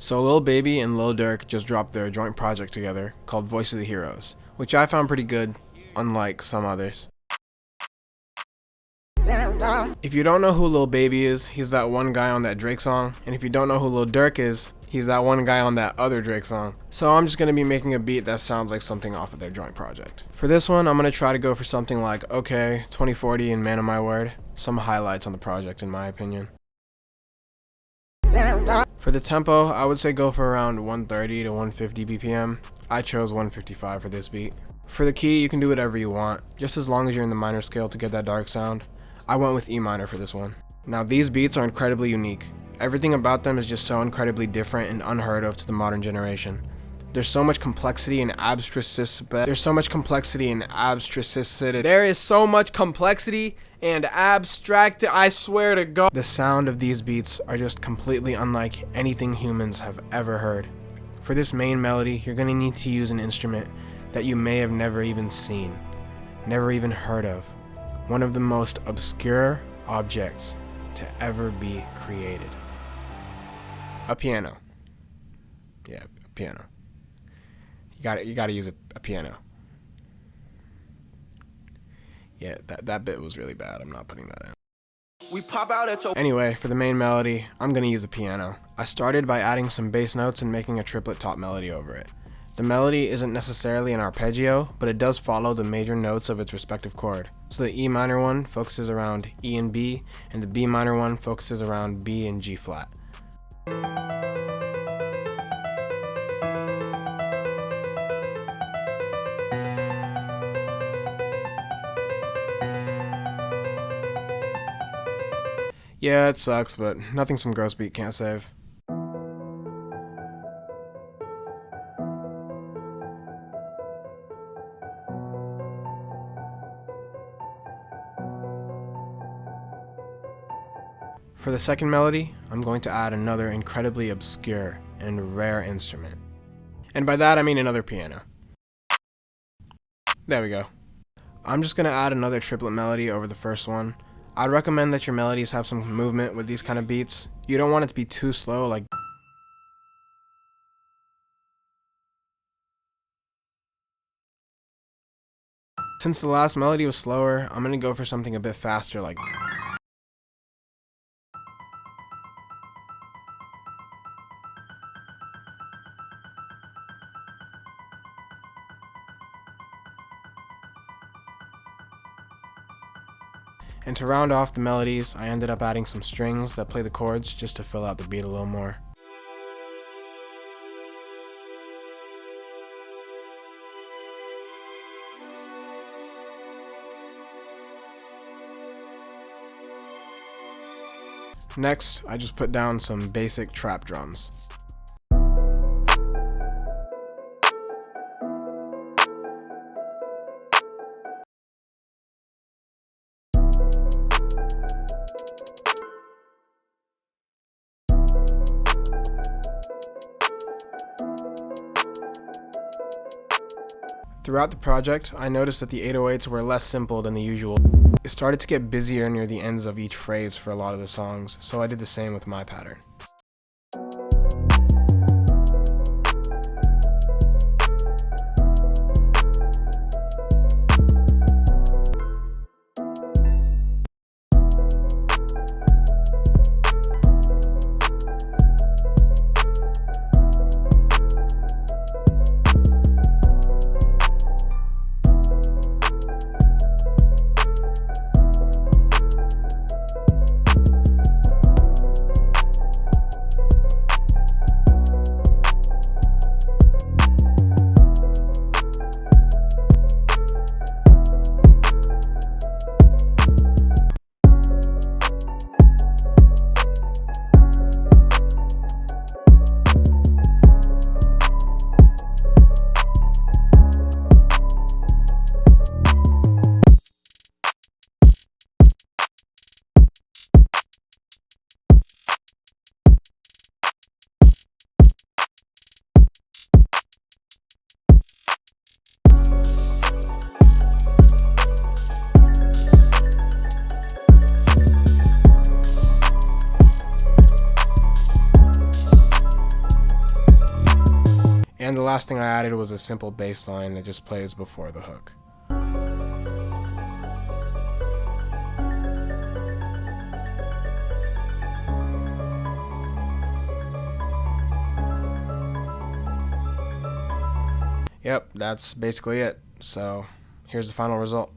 So Lil Baby and Lil Durk just dropped their joint project together called Voice of the Heroes, which I found pretty good, unlike some others. If you don't know who Lil Baby is, he's that one guy on that Drake song, and if you don't know who Lil Durk is, he's that one guy on that other Drake song. So I'm just going to be making a beat that sounds like something off of their joint project. For this one, I'm going to try to go for something like OK, 2040 and Man of My Word, some highlights on the project in my opinion. For the tempo, I would say go for around 130 to 150 BPM. I chose 155 for this beat. For the key, you can do whatever you want, just as long as you're in the minor scale to get that dark sound. I went with E minor for this one. Now these beats are incredibly unique. Everything about them is just so incredibly different and unheard of to the modern generation. There's so much complexity and abstracticity. There is so much complexity and abstract. I swear to God. The sound of these beats are just completely unlike anything humans have ever heard. For this main melody, you're gonna need to use an instrument that you may have never even seen, never even heard of. One of the most obscure objects to ever be created. A piano. Yeah, a piano. You gotta use a piano. Yeah, that bit was really bad. I'm not putting that in. We pop out at your Anyway, for the main melody, I'm gonna use a piano. I started by adding some bass notes and making a triplet top melody over it. The melody isn't necessarily an arpeggio, but it does follow the major notes of its respective chord. So the E minor one focuses around E and B, and the B minor one focuses around B and G flat. Yeah, it sucks, but nothing some gross beat can't save. For the second melody, I'm going to add another incredibly obscure and rare instrument. And by that I mean another piano. There we go. I'm just going to add another triplet melody over the first one. I'd recommend that your melodies have some movement with these kind of beats. You don't want it to be too slow like Since the last melody was slower, I'm going to go for something a bit faster like And to round off the melodies, I ended up adding some strings that play the chords just to fill out the beat a little more. Next, I just put down some basic trap drums. Throughout the project, I noticed that the 808s were less simple than the usual. It started to get busier near the ends of each phrase for a lot of the songs, so I did the same with my pattern. last thing I added was a simple bass line that just plays before the hook. Yep, that's basically it. So here's the final result.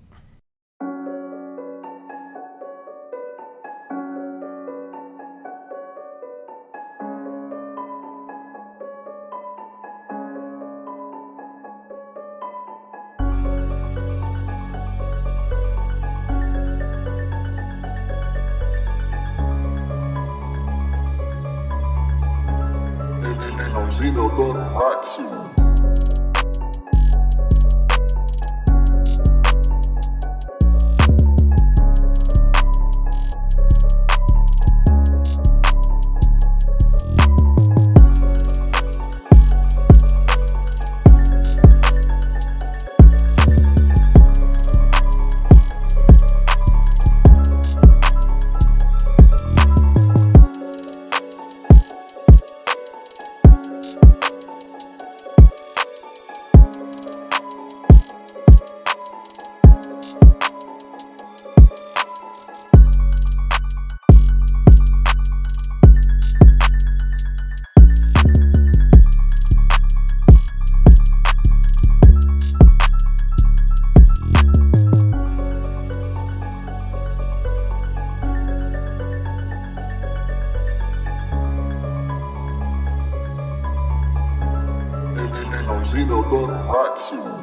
Lordznobeats.